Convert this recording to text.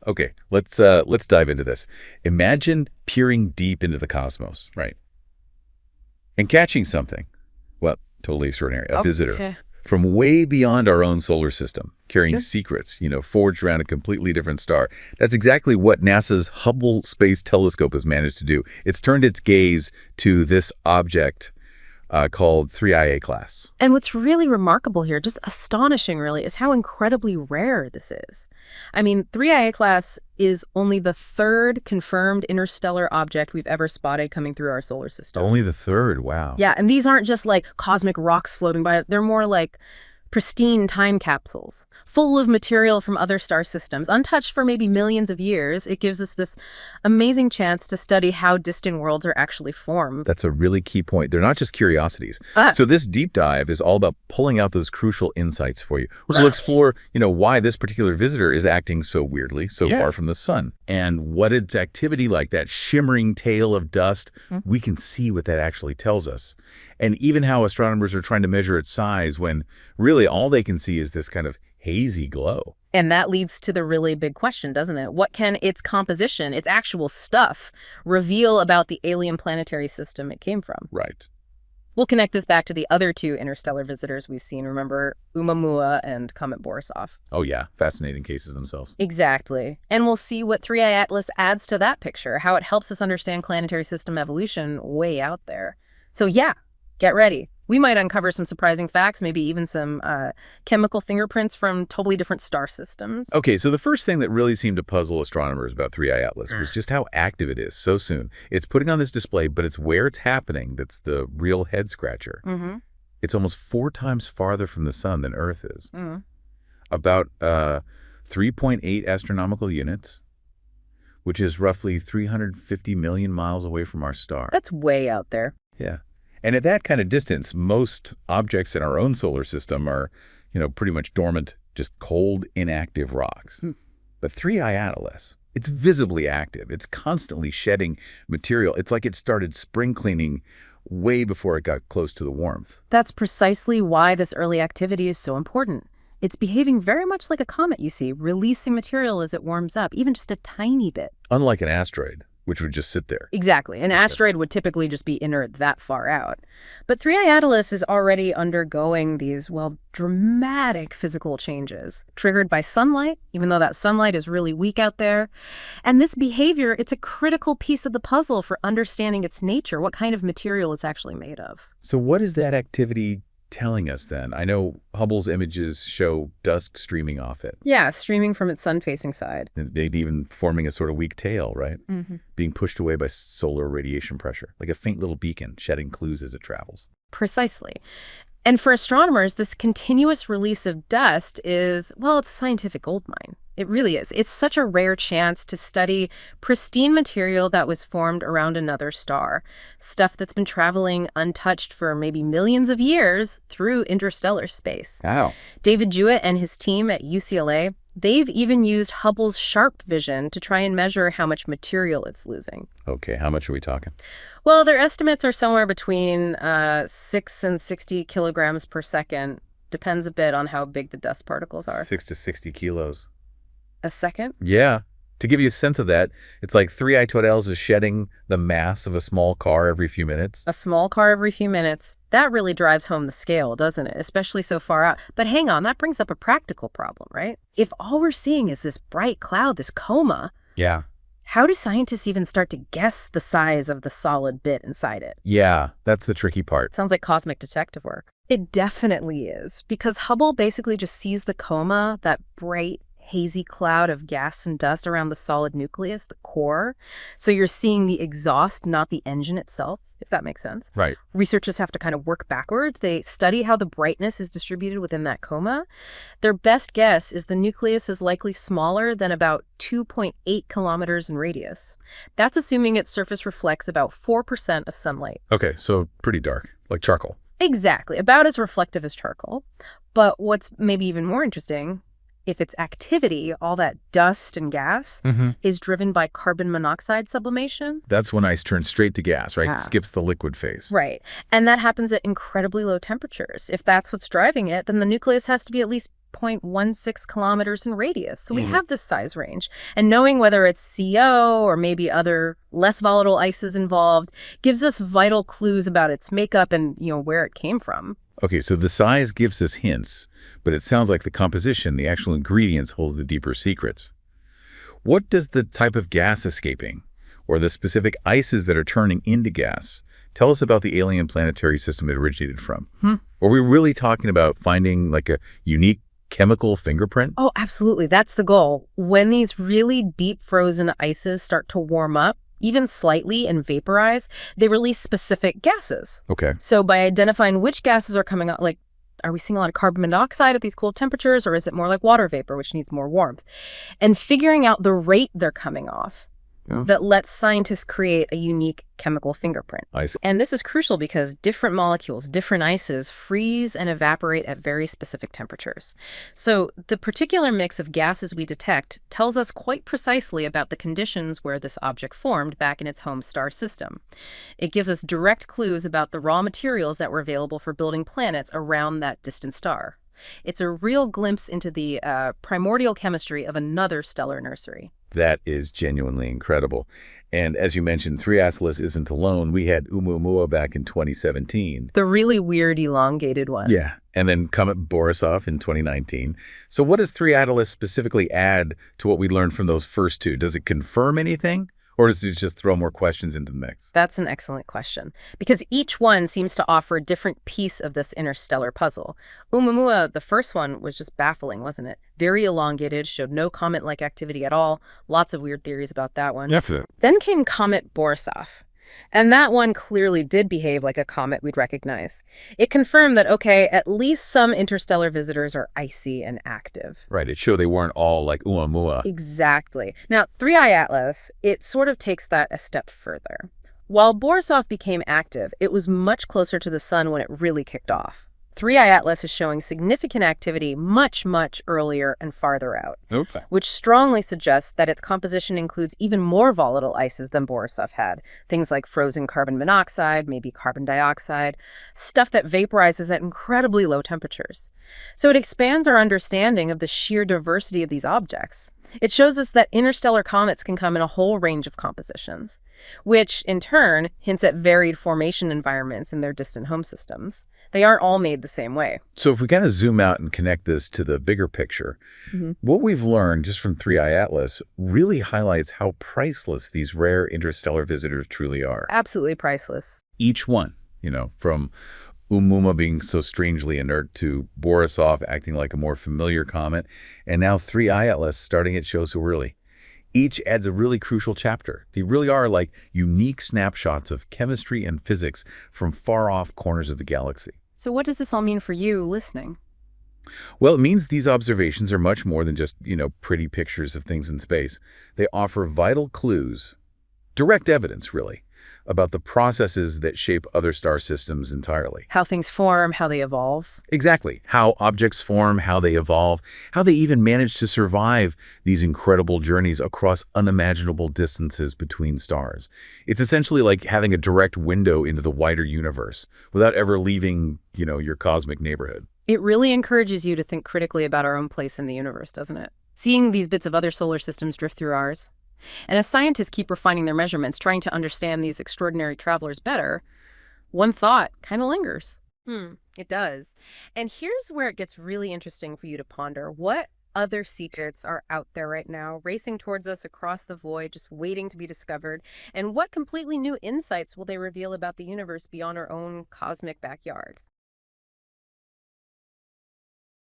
Okay, let's dive into this. Imagine peering deep into the cosmos, right? And catching something. Well, totally extraordinary. A visitor Okay. from way beyond our own solar system, carrying Sure. secrets, forged around a completely different star. That's exactly what NASA's Hubble Space Telescope has managed to do. It's turned its gaze to this object called 3IA class. And what's really remarkable here, just astonishing really, is how incredibly rare this is. I mean, 3IA class is only the third confirmed interstellar object we've ever spotted coming through our solar system. Only the third, wow. Yeah, and these aren't just like cosmic rocks floating by. They're more like pristine time capsules, full of material from other star systems, untouched for maybe millions of years. It gives us this amazing chance to study how distant worlds are actually formed. That's a really key point. They're not just curiosities. Ah. So this deep dive is all about pulling out those crucial insights for you. We'll explore, why this particular visitor is acting so weirdly, so far from the sun, and what its activity, like that shimmering tail of dust, we can see what that actually tells us. And even how astronomers are trying to measure its size when really all they can see is this kind of hazy glow. And that leads to the really big question, doesn't it? What can its composition, its actual stuff, reveal about the alien planetary system it came from? Right. We'll connect this back to the other two interstellar visitors we've seen. Remember Oumuamua and Comet Borisov. Oh, yeah. Fascinating cases themselves. Exactly. And we'll see what 3i Atlas adds to that picture, how it helps us understand planetary system evolution way out there. So yeah, get ready. We might uncover some surprising facts, maybe even some chemical fingerprints from totally different star systems. Okay, so the first thing that really seemed to puzzle astronomers about 3i Atlas was just how active it is so soon. It's putting on this display, but it's where it's happening that's the real head-scratcher. It's almost 4 times farther from the sun than Earth is. About 3.8 astronomical units, which is roughly 350 million miles away from our star. That's way out there. Yeah. And at that kind of distance, most objects in our own solar system are, pretty much dormant, just cold, inactive rocks. But 3i Atlas, it's visibly active. It's constantly shedding material. It's like it started spring cleaning way before it got close to the warmth. That's precisely why this early activity is so important. It's behaving very much like a comet, you see, releasing material as it warms up, even just a tiny bit. Unlike an asteroid, which would just sit there. Exactly. An asteroid would typically just be inert that far out. But 3i Atlas is already undergoing these, dramatic physical changes, triggered by sunlight, even though that sunlight is really weak out there. And this behavior, it's a critical piece of the puzzle for understanding its nature, what kind of material it's actually made of. So what is that activity telling us then? I know Hubble's images show dust streaming off it. Yeah, streaming from its sun-facing side. They'd even forming a sort of weak tail, right? Being pushed away by solar radiation pressure, like a faint little beacon shedding clues as it travels. Precisely. And for astronomers, this continuous release of dust is, it's a scientific goldmine. It really is. It's such a rare chance to study pristine material that was formed around another star, stuff that's been traveling untouched for maybe millions of years through interstellar space. Wow. David Jewett and his team at UCLA, they've even used Hubble's sharp vision to try and measure how much material it's losing. Okay, how much are we talking? Well, their estimates are somewhere between 6 and 60 kilograms per second. Depends a bit on how big the dust particles are. 6 to 60 kilos. A second? Yeah. To give you a sense of that, it's like 3i Toadels is shedding the mass of a small car every few minutes. A small car every few minutes. That really drives home the scale, doesn't it? Especially so far out. But hang on, that brings up a practical problem, right? If all we're seeing is this bright cloud, this coma, Yeah. how do scientists even start to guess the size of the solid bit inside it? Yeah, that's the tricky part. Sounds like cosmic detective work. It definitely is, because Hubble basically just sees the coma, that bright, hazy cloud of gas and dust around the solid nucleus, the core. So you're seeing the exhaust, not the engine itself, if that makes sense. Right. Researchers have to kind of work backwards. They study how the brightness is distributed within that coma. Their best guess is the nucleus is likely smaller than about 2.8 kilometers in radius. That's assuming its surface reflects about 4% of sunlight. Okay, so pretty dark, like charcoal. Exactly, about as reflective as charcoal. But what's maybe even more interesting, if its activity, all that dust and gas, is driven by carbon monoxide sublimation. That's when ice turns straight to gas, right? Yeah. Skips the liquid phase. Right. And that happens at incredibly low temperatures. If that's what's driving it, then the nucleus has to be at least 8.16 kilometers in radius. So we have this size range. And knowing whether it's CO or maybe other less volatile ices involved gives us vital clues about its makeup and, where it came from. Okay, so the size gives us hints, but it sounds like the composition, the actual ingredients, holds the deeper secrets. What does the type of gas escaping, or the specific ices that are turning into gas, tell us about the alien planetary system it originated from? Are we really talking about finding like a unique chemical fingerprint? Oh, absolutely. That's the goal. When these really deep frozen ices start to warm up, even slightly, and vaporize, they release specific gases. Okay. So by identifying which gases are coming out, like, are we seeing a lot of carbon monoxide at these cool temperatures, or is it more like water vapor, which needs more warmth? And figuring out the rate they're coming off that lets scientists create a unique chemical fingerprint. I see. And this is crucial because different molecules, different ices, freeze and evaporate at very specific temperatures. So the particular mix of gases we detect tells us quite precisely about the conditions where this object formed back in its home star system. It gives us direct clues about the raw materials that were available for building planets around that distant star. It's a real glimpse into the primordial chemistry of another stellar nursery. That is genuinely incredible. And as you mentioned, 3-Acilis isn't alone. We had Oumuamua back in 2017. The really weird elongated one. Yeah, and then Comet Borisov in 2019. So what does 3-Acilis specifically add to what we learned from those first two? Does it confirm anything? Or does it just throw more questions into the mix? That's an excellent question, because each one seems to offer a different piece of this interstellar puzzle. Oumuamua, the first one, was just baffling, wasn't it? Very elongated, showed no comet-like activity at all. Lots of weird theories about that one. Definitely. Then came Comet Borisov. And that one clearly did behave like a comet we'd recognize. It confirmed that, okay, at least some interstellar visitors are icy and active. Right, it showed they weren't all like Oumuamua. Exactly. Now, 3I Atlas, it sort of takes that a step further. While Borisov became active, it was much closer to the sun when it really kicked off. 3I Atlas is showing significant activity much, much earlier and farther out, which strongly suggests that its composition includes even more volatile ices than Borisov had, things like frozen carbon monoxide, maybe carbon dioxide, stuff that vaporizes at incredibly low temperatures. So it expands our understanding of the sheer diversity of these objects. It shows us that interstellar comets can come in a whole range of compositions, which, in turn, hints at varied formation environments in their distant home systems. They aren't all made the same way. So if we kind of zoom out and connect this to the bigger picture, what we've learned just from 3I Atlas really highlights how priceless these rare interstellar visitors truly are. Absolutely priceless. Each one, from Oumuamua being so strangely inert to Borisov acting like a more familiar comet, and now 3I Atlas starting its show so early. Each adds a really crucial chapter. They really are like unique snapshots of chemistry and physics from far-off corners of the galaxy. So what does this all mean for you listening? Well, it means these observations are much more than just, pretty pictures of things in space. They offer vital clues, direct evidence, really, about the processes that shape other star systems entirely. How things form, how they evolve. Exactly. How objects form, how they evolve, how they even manage to survive these incredible journeys across unimaginable distances between stars. It's essentially like having a direct window into the wider universe without ever leaving, your cosmic neighborhood. It really encourages you to think critically about our own place in the universe, doesn't it? Seeing these bits of other solar systems drift through ours. And as scientists keep refining their measurements, trying to understand these extraordinary travelers better, one thought kind of lingers. It does. And here's where it gets really interesting for you to ponder. What other secrets are out there right now, racing towards us across the void, just waiting to be discovered? And what completely new insights will they reveal about the universe beyond our own cosmic backyard?